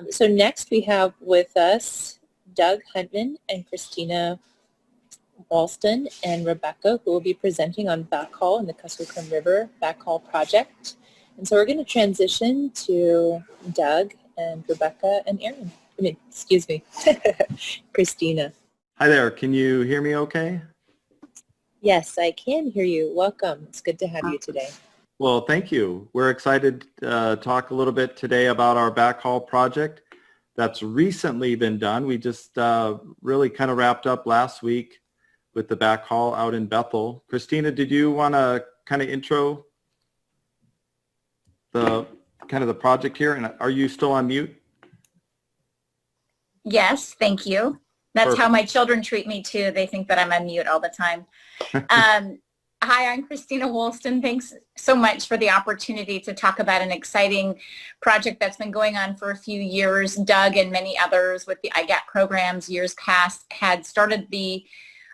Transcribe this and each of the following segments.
So next we have with us Doug Huntman and Kristina Wolston and Rebecca, who will be presenting on Backhaul and the Kuskokwim River Backhaul project. And so we're going to transition to Doug and Rebecca and Aaron. Excuse me, Kristina. Hi there. Can you hear me okay? Yes, I can hear you. Welcome. It's good to have you today. Well, thank you. We're excited to talk a little bit today about our backhaul project that's recently been done. We just really kind of wrapped up last week with the backhaul out in Bethel. Kristina, did you want to kind of intro the project here? And are you still on mute? Yes, thank you. That's Perfect. How my children treat me too. They think that I'm on mute all the time. Hi, I'm Kristina Wolston. Thanks so much for the opportunity to talk about an exciting project that's been going on for a few years. Doug and many others with the IGAP programs years past had started the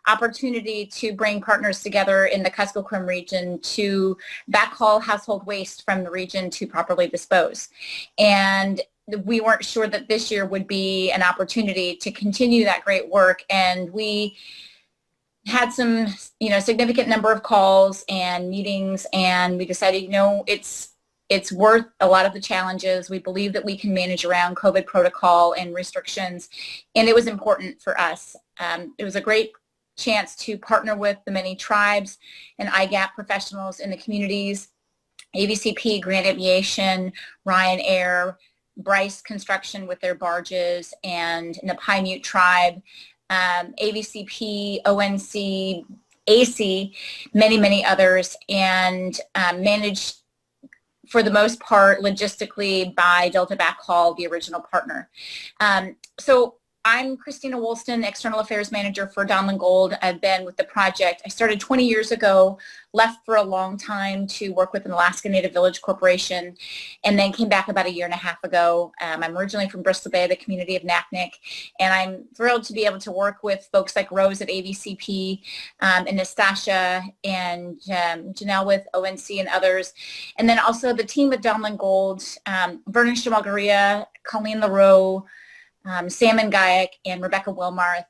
opportunity to bring partners together in the Kuskokwim region to backhaul household waste from the region to properly dispose. And we weren't sure that this year would be an opportunity to continue that great work, and we had some, significant number of calls and meetings, and we decided, it's worth a lot of the challenges. We believe that we can manage around COVID protocol and restrictions, and it was important for us. It was a great chance to partner with the many tribes and IGAP professionals in the communities, AVCP, Grand Aviation, Ryan Air, Bryce Construction with their barges, and the Paiute tribe, AVCP, ONC, AC, many others, and managed for the most part logistically by Delta Backhaul, the original partner. So I'm Kristina Wolston, External Affairs Manager for Donlin Gold. I've been with the project. I started 20 years ago, left for a long time to work with an Alaska Native Village Corporation, and then came back about a year and a half ago. I'm originally from Bristol Bay, the community of Naknek, and I'm thrilled to be able to work with folks like Rose at AVCP, and Nastasha, and Janelle with ONC and others, and then also the team at Donlin Gold, Vernon Shamalgaria, Colleen LaRoe, Sam Gayak, and Rebecca Wilmarth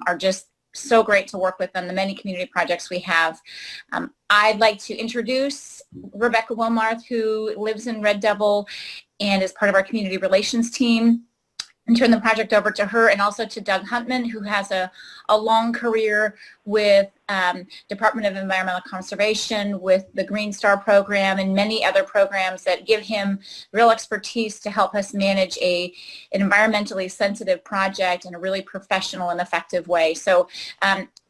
are just so great to work with on the many community projects we have. I'd like to introduce Rebecca Wilmarth, who lives in Red Devil and is part of our community relations team, and turn the project over to her, and also to Doug Huntman, who has a long career with Department of Environmental Conservation, with the Green Star program, and many other programs that give him real expertise to help us manage an environmentally sensitive project in a really professional and effective way. So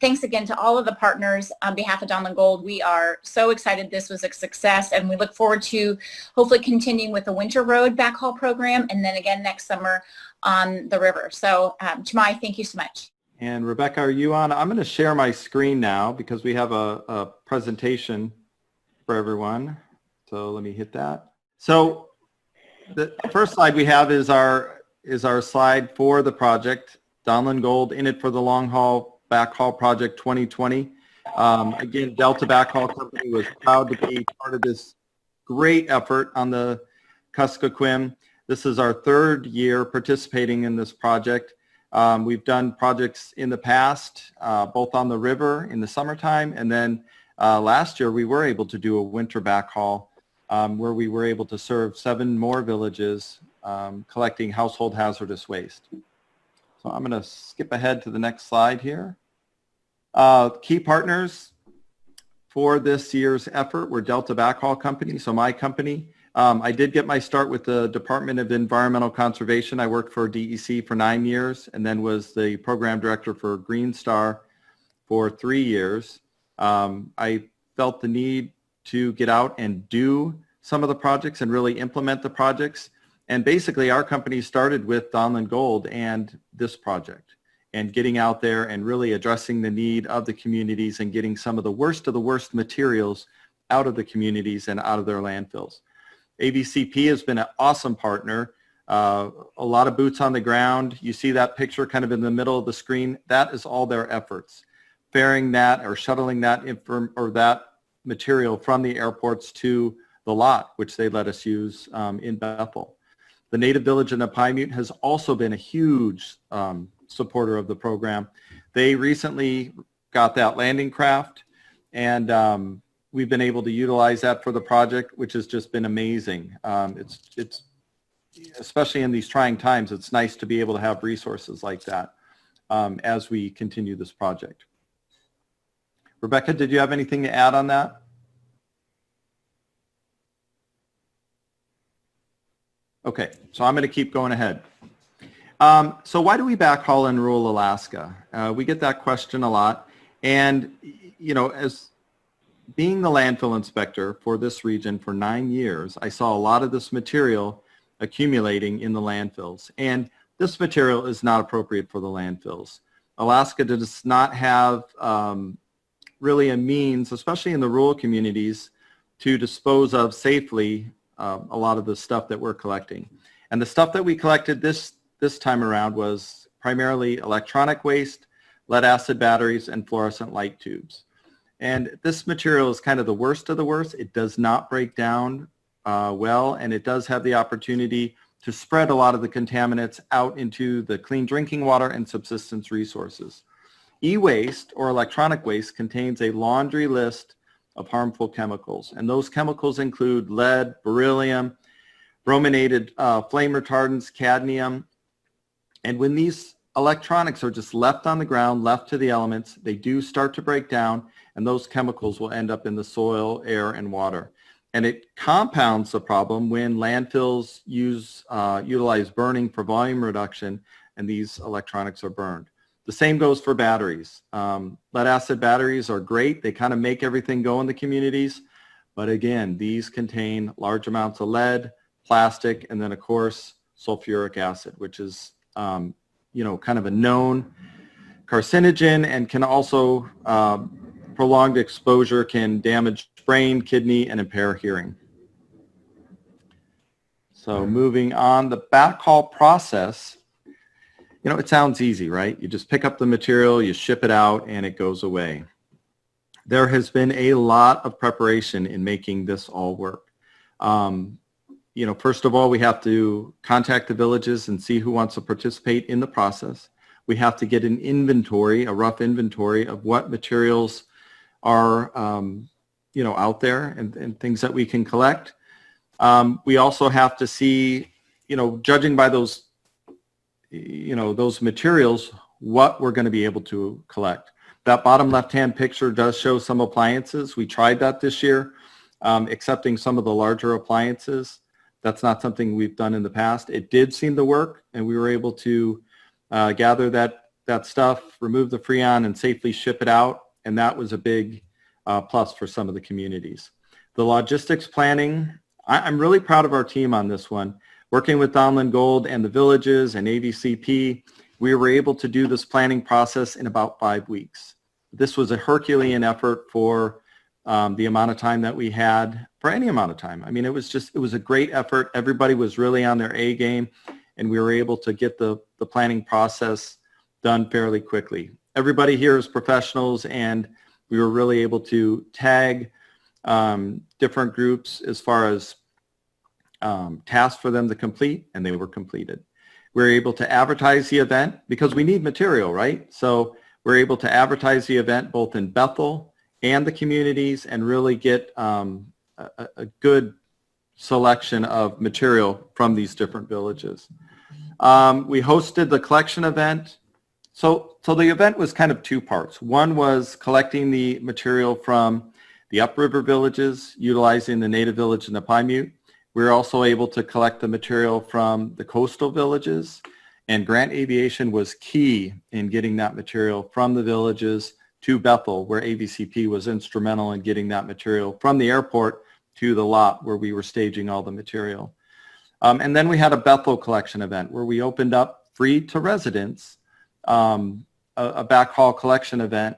thanks again to all of the partners on behalf of Donlin Gold. We are so excited this was a success, and we look forward to hopefully continuing with the Winter Road Backhaul program, and then again next summer on the river. So Jamai, thank you so much. And Rebecca, are you on? I'm going to share my screen now because we have a presentation for everyone. So let me hit that. So the first slide we have is our slide for the project, Donlin Gold, in it for the long haul backhaul project 2020. Again, Delta Backhaul Company was proud to be part of this great effort on the Kuskokwim. This is our third year participating in this project. We've done projects in the past, both on the river in the summertime, and then last year we were able to do a winter backhaul where we were able to serve 7 more villages collecting household hazardous waste. So I'm going to skip ahead to the next slide here. Key partners for this year's effort were Delta Backhaul Company, so my company. I did get my start with the Department of Environmental Conservation. I worked for DEC for 9 years and then was the program director for Green Star for 3 years. I felt the need to get out and do some of the projects and really implement the projects. And basically our company started with Donlin Gold and this project, and getting out there and really addressing the need of the communities and getting some of the worst materials out of the communities and out of their landfills. AVCP has been an awesome partner, a lot of boots on the ground. You see that picture kind of in the middle of the screen. That is all their efforts, ferrying that or shuttling that that material from the airports to the lot, which they let us use in Bethel. The Native Village in Napaimute has also been a huge supporter of the program. They recently got that landing craft, and we've been able to utilize that for the project, which has just been amazing. It's especially in these trying times, it's nice to be able to have resources like that as we continue this project. Rebecca, did you have anything to add on that? Okay, so I'm going to keep going ahead. So why do we backhaul in rural Alaska? We get that question a lot. And, you know, as being the landfill inspector for this region for 9 years, I saw a lot of this material accumulating in the landfills. And this material is not appropriate for the landfills. Alaska does not have really a means, especially in the rural communities, to dispose of safely a lot of the stuff that we're collecting. And the stuff that we collected this time around was primarily electronic waste, lead acid batteries, and fluorescent light tubes. And this material is kind of the worst of the worst. It does not break down well, and it does have the opportunity to spread a lot of the contaminants out into the clean drinking water and subsistence resources. E-waste, or electronic waste, contains a laundry list of harmful chemicals, and those chemicals include lead, beryllium, brominated flame retardants, cadmium. And when these electronics are just left on the ground, left to the elements, they do start to break down, and those chemicals will end up in the soil, air, and water. And it compounds the problem when landfills utilize burning for volume reduction, and these electronics are burned. The same goes for batteries. Lead acid batteries are great. They kind of make everything go in the communities. But again, these contain large amounts of lead, plastic, and then of course, sulfuric acid, which is, you know, kind of a known carcinogen, and can also, prolonged exposure can damage brain, kidney, and impair hearing. So moving on, the backhaul process, you know, it sounds easy, right? You just pick up the material, you ship it out, and it goes away. There has been a lot of preparation in making this all work. You know, first of all, we have to contact the villages and see who wants to participate in the process. We have to get an inventory, a rough inventory of what materials are, you know, out there and things that we can collect. We also have to see, you know, judging by those, you know, those materials, what we're going to be able to collect. That bottom left-hand picture does show some appliances. We tried that this year, accepting some of the larger appliances. That's not something we've done in the past. It did seem to work, and we were able to gather that stuff, remove the Freon, and safely ship it out, and that was a big plus for some of the communities. The logistics planning, I'm really proud of our team on this one. Working with Donlin Gold and the villages and AVCP, we were able to do this planning process in about 5 weeks. This was a Herculean effort for the amount of time that we had, for any amount of time. I mean, it was a great effort. Everybody was really on their A game, and we were able to get the planning process done fairly quickly. Everybody here is professionals, and we were really able to tag different groups as far as tasks for them to complete, and they were completed. We were able to advertise the event because we need material, right? So we're able to advertise the event both in Bethel and the communities and really get a good selection of material from these different villages. We hosted the collection event. So the event was kind of two parts. One was collecting the material from the upriver villages, utilizing the native village in Napaimute. We were also able to collect the material from the coastal villages, and Grant Aviation was key in getting that material from the villages to Bethel, where AVCP was instrumental in getting that material from the airport to the lot where we were staging all the material. And then we had a Bethel collection event where we opened up free to residents a backhaul collection event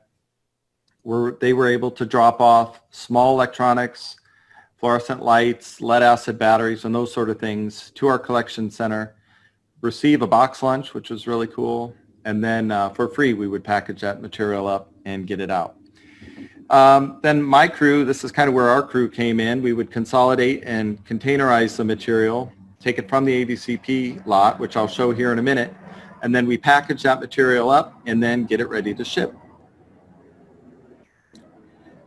where they were able to drop off small electronics, fluorescent lights, lead acid batteries, and those sort of things to our collection center, receive a box lunch, which was really cool, and then for free we would package that material up and get it out. Then my crew, this is kind of where our crew came in, we would consolidate and containerize the material take it from the AVCP lot, which I'll show here in a minute, and then we package that material up and then get it ready to ship.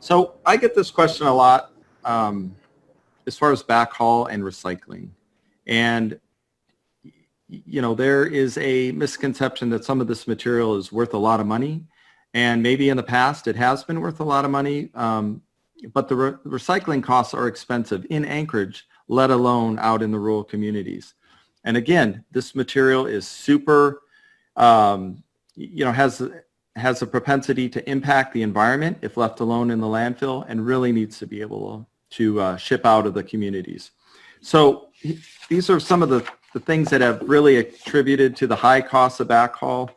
So I get this question a lot as far as backhaul and recycling. And you know, there is a misconception that some of this material is worth a lot of money, and maybe in the past it has been worth a lot of money, but the recycling costs are expensive in Anchorage, let alone out in the rural communities. And again, this material is super, you know, has a propensity to impact the environment if left alone in the landfill, and really needs to be able to ship out of the communities. So these are some of the things that have really attributed to the high cost of backhaul.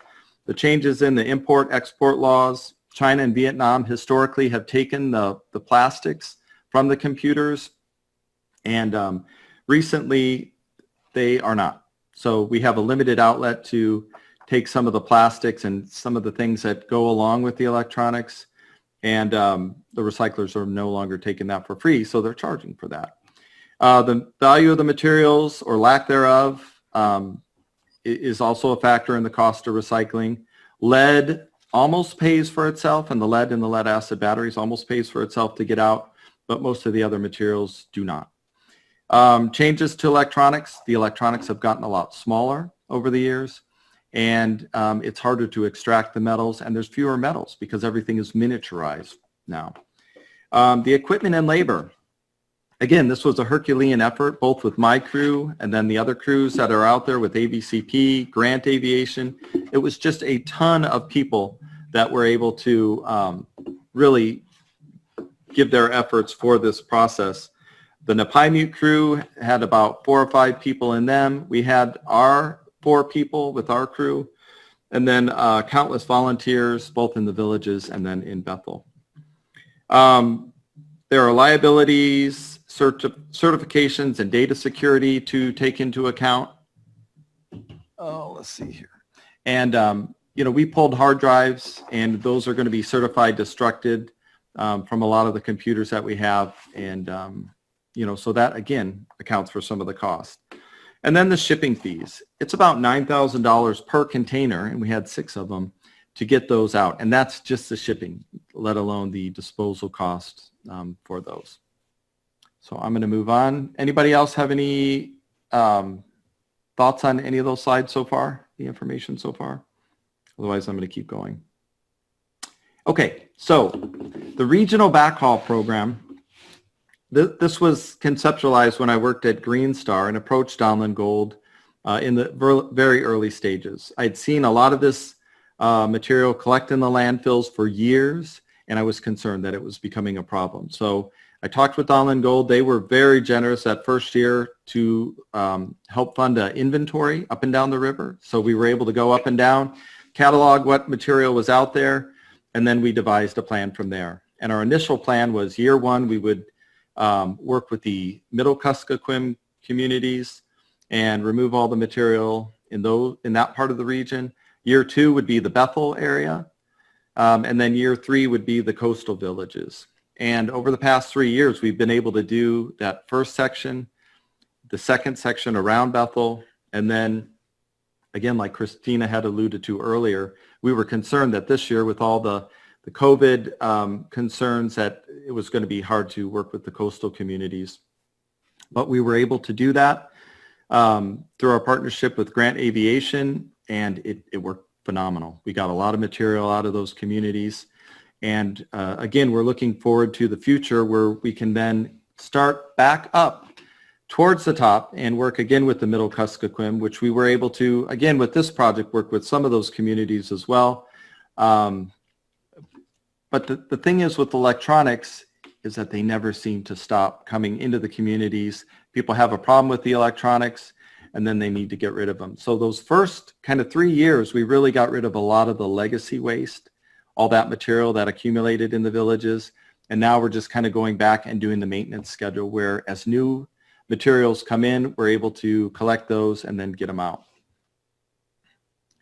The changes in the import-export laws. China and Vietnam historically have taken the plastics from the computers, and recently they are not. So we have a limited outlet to take some of the plastics and some of the things that go along with the electronics, and the recyclers are no longer taking that for free, so they're charging for that. The value of the materials, or lack thereof, is also a factor in the cost of recycling. Lead almost pays for itself, and the lead in the lead acid batteries almost pays for itself to get out, but most of the other materials do not. Changes to electronics. The electronics have gotten a lot smaller over the years, and it's harder to extract the metals, and there's fewer metals because everything is miniaturized now. The equipment and labor. Again, this was a Herculean effort, both with my crew and then the other crews that are out there with AVCP, Grant Aviation. It was just a ton of people that were able to really give their efforts for this process. The Napaimute crew had about 4 or 5 people in them. We had our 4 people with our crew, and then countless volunteers, both in the villages and then in Bethel. There are liabilities, certifications, and data security to take into account. Oh, let's see here. And, you know, we pulled hard drives, and those are going to be certified destructed from a lot of the computers that we have. And, you know, so that, again, accounts for some of the cost. And then the shipping fees. It's about $9,000 per container, and we had 6 of them to get those out. And that's just the shipping, let alone the disposal costs for those. So I'm going to move on. Anybody else have any thoughts on any of those slides so far, the information so far? Otherwise, I'm going to keep going. Okay, so the regional backhaul program, this was conceptualized when I worked at Green Star and approached Donlin Gold in the very early stages. I'd seen a lot of this material collect in the landfills for years, and I was concerned that it was becoming a problem. So I talked with Donlin Gold. They were very generous that first year to help fund an inventory up and down the river. So we were able to go up and down, catalog what material was out there, and then we devised a plan from there. And our initial plan was year 1, we would work with the middle Kuskokwim communities and remove all the material in that part of the region. Year 2 would be the Bethel area, and then year 3 would be the coastal villages. And over the past 3 years, we've been able to do that first section, the second section around Bethel, and then, again, like Kristina had alluded to earlier, we were concerned that this year with all the COVID concerns that it was going to be hard to work with the coastal communities. But we were able to do that through our partnership with Grant Aviation, and it worked phenomenal. We got a lot of material out of those communities. And again, we're looking forward to the future where we can then start back up towards the top and work again with the middle Kuskokwim, which we were able to, again, with this project, work with some of those communities as well. But the thing is with electronics is that they never seem to stop coming into the communities. People have a problem with the electronics, and then they need to get rid of them. So those first kind of 3 years, we really got rid of a lot of the legacy waste, all that material that accumulated in the villages. And now we're just kind of going back and doing the maintenance schedule where as new materials come in, we're able to collect those and then get them out.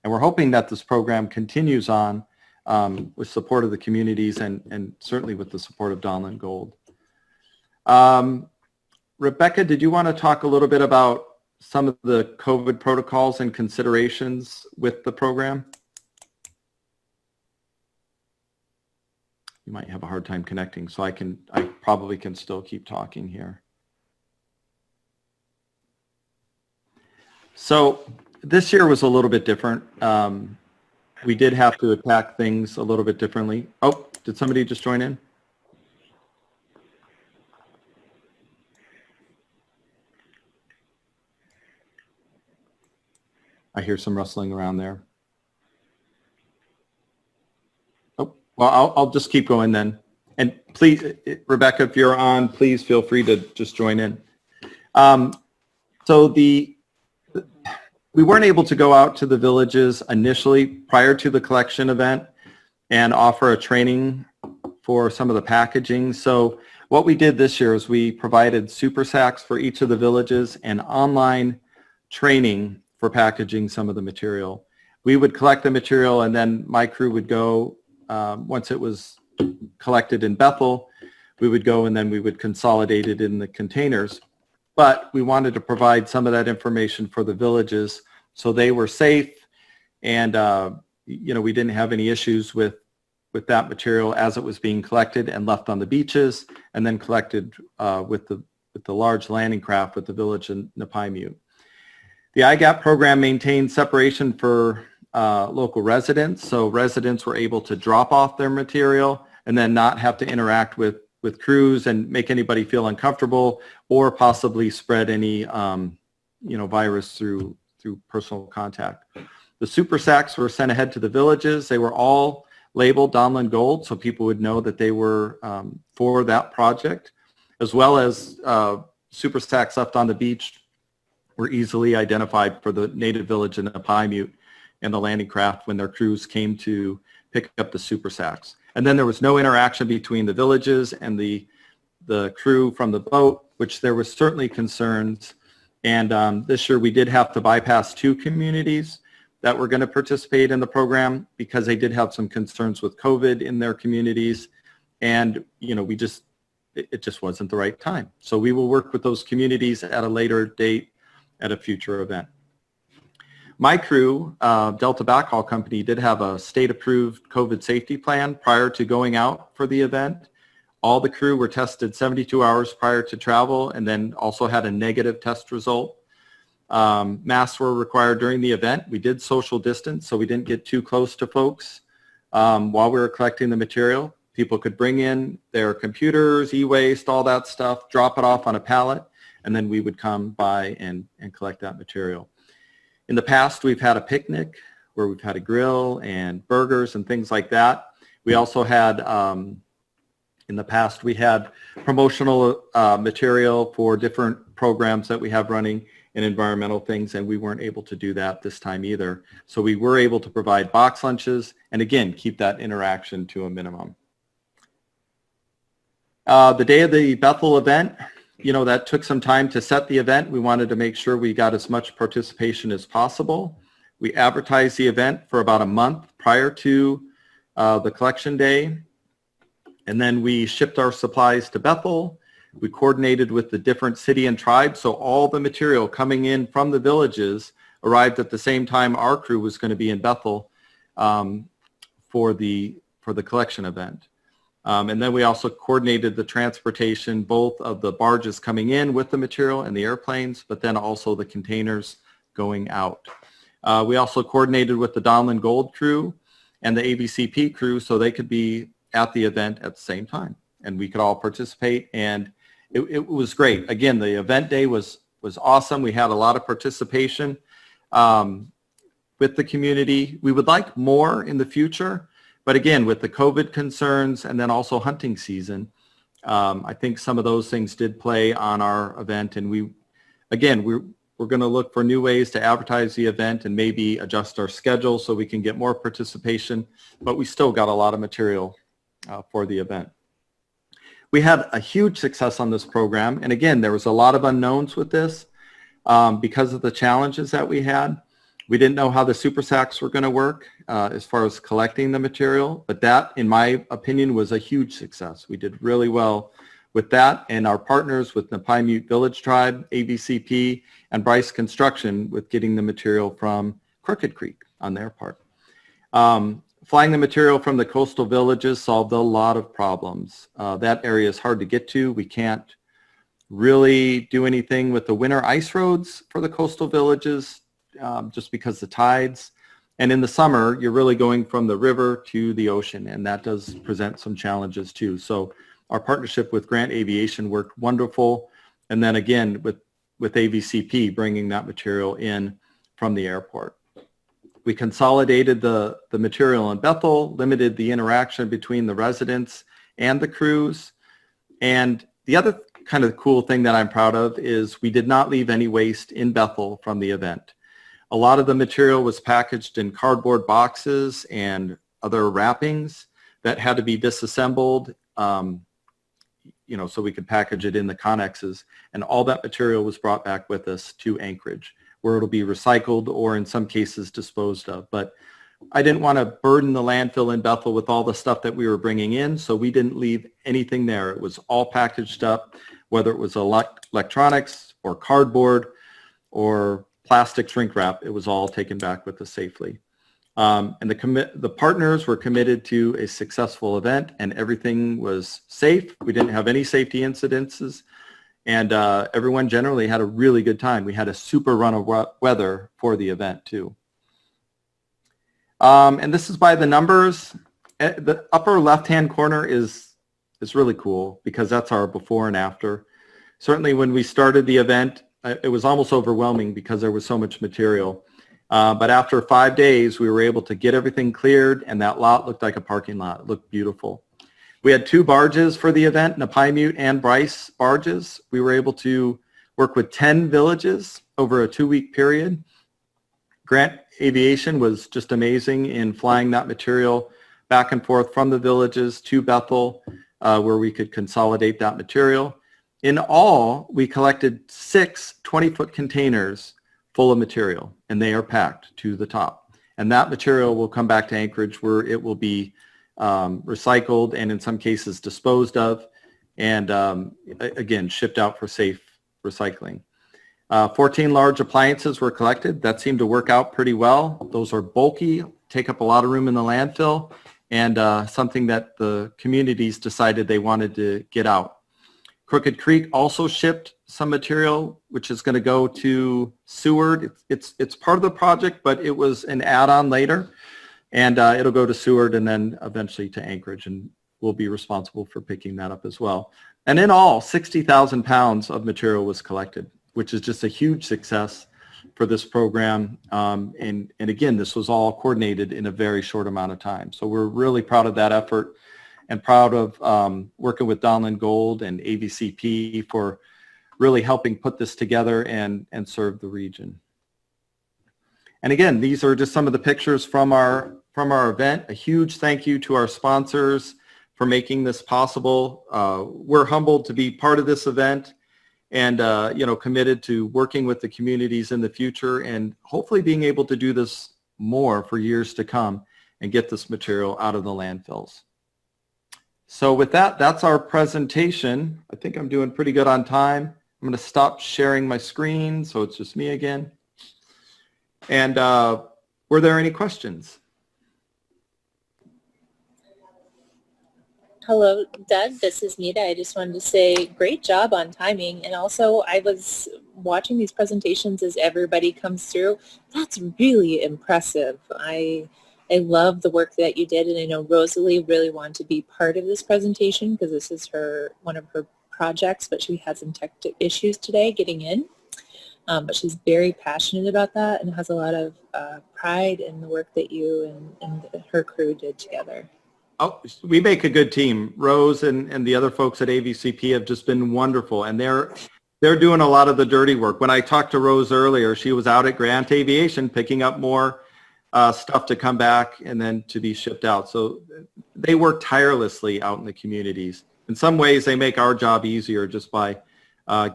And we're hoping that this program continues on with support of the communities and certainly with the support of Donlin Gold. Rebecca, did you want to talk a little bit about some of the COVID protocols and considerations with the program. You might have a hard time connecting, so I probably can still keep talking here. So this year was a little bit different. We did have to attack things a little bit differently. Oh, did somebody just join in? I hear some rustling around there. Oh, well, I'll just keep going then. And please, Rebecca, if you're on, please feel free to just join in. So we weren't able to go out to the villages initially prior to the collection event and offer a training for some of the packaging. So what we did this year is we provided super sacks for each of the villages and online training for packaging some of the material. We would collect the material and then my crew would go, once it was collected in Bethel, we would go and then we would consolidate it in the containers. But we wanted to provide some of that information for the villages so they were safe and we didn't have any issues with that material as it was being collected and left on the beaches and then collected with the large landing craft with the village in Napaimute. The IGAP program maintained separation for local residents, so residents were able to drop off their material and then not have to interact with crews and make anybody feel uncomfortable or possibly spread any virus through personal contact. The super sacks were sent ahead to the villages. They were all labeled Donlin Gold so people would know that they were for that project, as well as super sacks left on the beach were easily identified for the native village in Napaimute and the landing craft when their crews came to pick up the super sacks. And then there was no interaction between the villages and the crew from the boat, which there was certainly concerns. And this year we did have to bypass 2 communities that were going to participate in the program because they did have some concerns with COVID in their communities. And, it just wasn't the right time. So we will work with those communities at a later date at a future event. My crew, Delta Backhaul Company, did have a state-approved COVID safety plan prior to going out for the event. All the crew were tested 72 hours prior to travel and then also had a negative test result. Masks were required during the event. We did social distance, so we didn't get too close to folks while we were collecting the material. People could bring in their computers, e-waste, all that stuff, drop it off on a pallet, and then we would come by and collect that material. In the past, we've had a picnic where we've had a grill and burgers and things like that. We also had, in the past, we had promotional material for different programs that we have running and environmental things, and we weren't able to do that this time either. So we were able to provide box lunches and, again, keep that interaction to a minimum. The day of the Bethel event, that took some time to set the event. We wanted to make sure we got as much participation as possible. We advertised the event for about a month prior to the collection day. And then we shipped our supplies to Bethel. We coordinated with the different city and tribes. So all the material coming in from the villages arrived at the same time our crew was going to be in Bethel for the collection event. And then we also coordinated the transportation, both of the barges coming in with the material and the airplanes, but then also the containers going out. We also coordinated with the Donlin Gold crew and the AVCP crew so they could be at the event at the same time and we could all participate, and it was great. Again, the event day was awesome. We had a lot of participation with the community. We would like more in the future. But again, with the COVID concerns and then also hunting season, I think some of those things did play on our event. And we're going to look for new ways to advertise the event and maybe adjust our schedule so we can get more participation. But we still got a lot of material for the event. We had a huge success on this program. And again, there was a lot of unknowns with this because of the challenges that we had. We didn't know how the super sacks were going to work as far as collecting the material, but that, in my opinion, was a huge success. We did really well with that, and our partners with Napaimute Village Tribe, AVCP, and Bryce Construction with getting the material from Crooked Creek on their part. Flying the material from the coastal villages solved a lot of problems. That area is hard to get to. We can't really do anything with the winter ice roads for the coastal villages just because the tides. And in the summer, you're really going from the river to the ocean, and that does present some challenges too. So our partnership with Grant Aviation worked wonderful. And then again, with AVCP, bringing that material in from the airport. We consolidated the material in Bethel, limited the interaction between the residents and the crews. And the other kind of cool thing that I'm proud of is we did not leave any waste in Bethel from the event. A lot of the material was packaged in cardboard boxes and other wrappings that had to be disassembled, you know, so we could package it in the connexes. And all that material was brought back with us to Anchorage, where it'll be recycled or in some cases disposed of. But I didn't want to burden the landfill in Bethel with all the stuff that we were bringing in, so we didn't leave anything there. It was all packaged up, whether it was electronics or cardboard or plastic shrink wrap, it was all taken back with us safely. And the partners were committed to a successful event, and everything was safe. We didn't have any safety incidences, and everyone generally had a really good time. We had a super run of weather for the event too. And this is by the numbers. The upper left-hand corner is really cool because that's our before and after. Certainly when we started the event, it was almost overwhelming because there was so much material. But after 5 days, we were able to get everything cleared, and that lot looked like a parking lot. It looked beautiful. We had 2 barges for the event, Napaimute and Bryce barges. We were able to work with 10 villages over a 2-week period. Grant Aviation was just amazing in flying that material back and forth from the villages to Bethel, where we could consolidate that material. In all, we collected 6 20-foot containers full of material, and they are packed to the top. And that material will come back to Anchorage, where it will be recycled and in some cases disposed of, and again, shipped out for safe recycling. 14 large appliances were collected. That seemed to work out pretty well. Those are bulky, take up a lot of room in the landfill, and something that the communities decided they wanted to get out. Crooked Creek also shipped some material, which is going to go to Seward. It's part of the project, but it was an add-on later, and it'll go to Seward and then eventually to Anchorage, and we'll be responsible for picking that up as well. And in all, 60,000 pounds of material was collected, which is just a huge success for this program. And again, this was all coordinated in a very short amount of time. So we're really proud of that effort, and proud of working with Donlin Gold and AVCP for really helping put this together and serve the region. And again, these are just some of the pictures from our event. A huge thank you to our sponsors for making this possible. We're humbled to be part of this event, and you know, committed to working with the communities in the future, and hopefully being able to do this more for years to come and get this material out of the landfills. So with that, that's our presentation. I think I'm doing pretty good on time. I'm going to stop sharing my screen so it's just me again. And were there any questions? Hello, Doug. This is Nita. I just wanted to say great job on timing. And also, I was watching these presentations as everybody comes through. That's really impressive. I love the work that you did, and I know Rosalie really wanted to be part of this presentation because this is one of her projects, but she had some tech issues today getting in. But she's very passionate about that and has a lot of pride in the work that you and her crew did together. Oh, we make a good team. Rose and the other folks at AVCP have just been wonderful, and they're doing a lot of the dirty work. When I talked to Rose earlier, she was out at Grant Aviation picking up more stuff to come back and then to be shipped out. So they work tirelessly out in the communities. In some ways, they make our job easier just by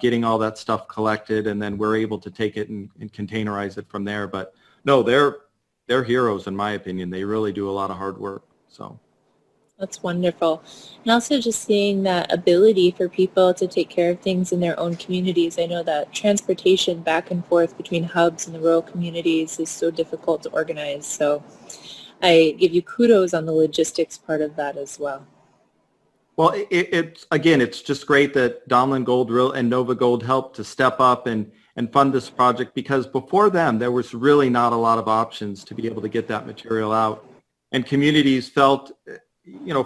getting all that stuff collected, and then we're able to take it and containerize it from there. But no, they're heroes in my opinion. They really do a lot of hard work. So. That's wonderful. And also just seeing that ability for people to take care of things in their own communities. I know that transportation back and forth between hubs and the rural communities is so difficult to organize. So I give you kudos on the logistics part of that as well. Well, it's just great that Donlin Gold and Nova Gold helped to step up and fund this project, because before them, there was really not a lot of options to be able to get that material out. And communities felt,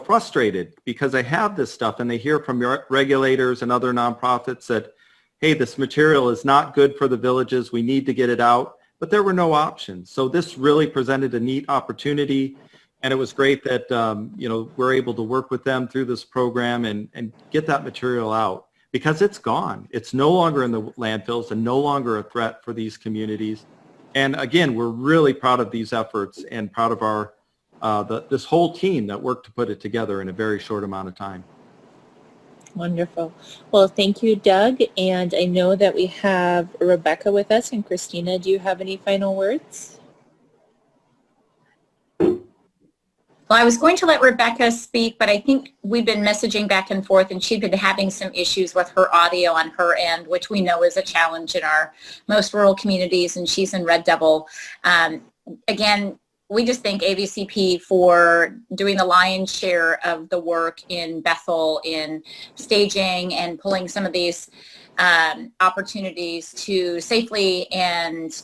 frustrated because they have this stuff and they hear from regulators and other nonprofits that, hey, this material is not good for the villages. We need to get it out. But there were no options. So this really presented a neat opportunity. And it was great that, we're able to work with them through this program and get that material out, because it's gone. It's no longer in the landfills and no longer a threat for these communities. And again, we're really proud of these efforts and proud of our this whole team that worked to put it together in a very short amount of time. Wonderful. Well, thank you, Doug. And I know that we have Rebecca with us, and Kristina, do you have any final words? Well, I was going to let Rebecca speak, but I think we've been messaging back and forth, and she'd been having some issues with her audio on her end, which we know is a challenge in our most rural communities, and she's in Red Devil. Again, we just thank AVCP for doing the lion's share of the work in Bethel in staging and pulling some of these opportunities to safely and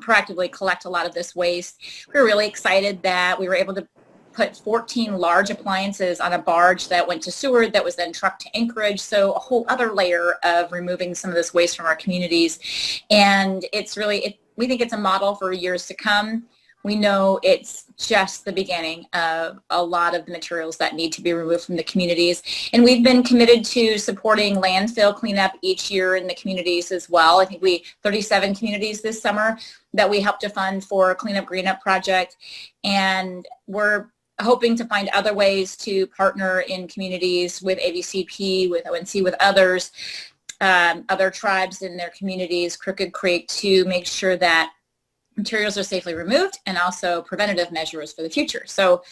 proactively collect a lot of this waste. We're really excited that we were able to put 14 large appliances on a barge that went to Seward that was then trucked to Anchorage. So a whole other layer of removing some of this waste from our communities. And it's really, we think it's a model for years to come. We know it's just the beginning of a lot of the materials that need to be removed from the communities. And we've been committed to supporting landfill cleanup each year in the communities as well. I think 37 communities this summer that we helped to fund for a Cleanup Green Up project. And we're hoping to find other ways to partner in communities with AVCP, with ONC, with others, other tribes in their communities, Crooked Creek, to make sure that materials are safely removed and also preventative measures for the future. So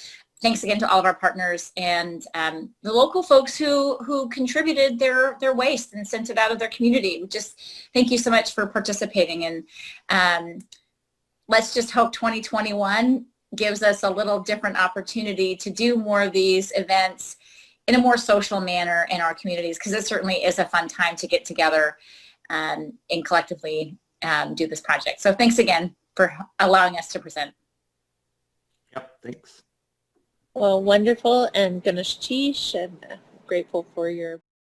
thanks again to all of our partners and the local folks who contributed their waste and sent it out of their community. Just thank you so much for participating. And let's just hope 2021 gives us a little different opportunity to do more of these events in a more social manner in our communities, because it certainly is a fun time to get together and collectively do this project. So thanks again for allowing us to present. Yep, thanks. Well, wonderful. And Ganesh Chish, I'm grateful for your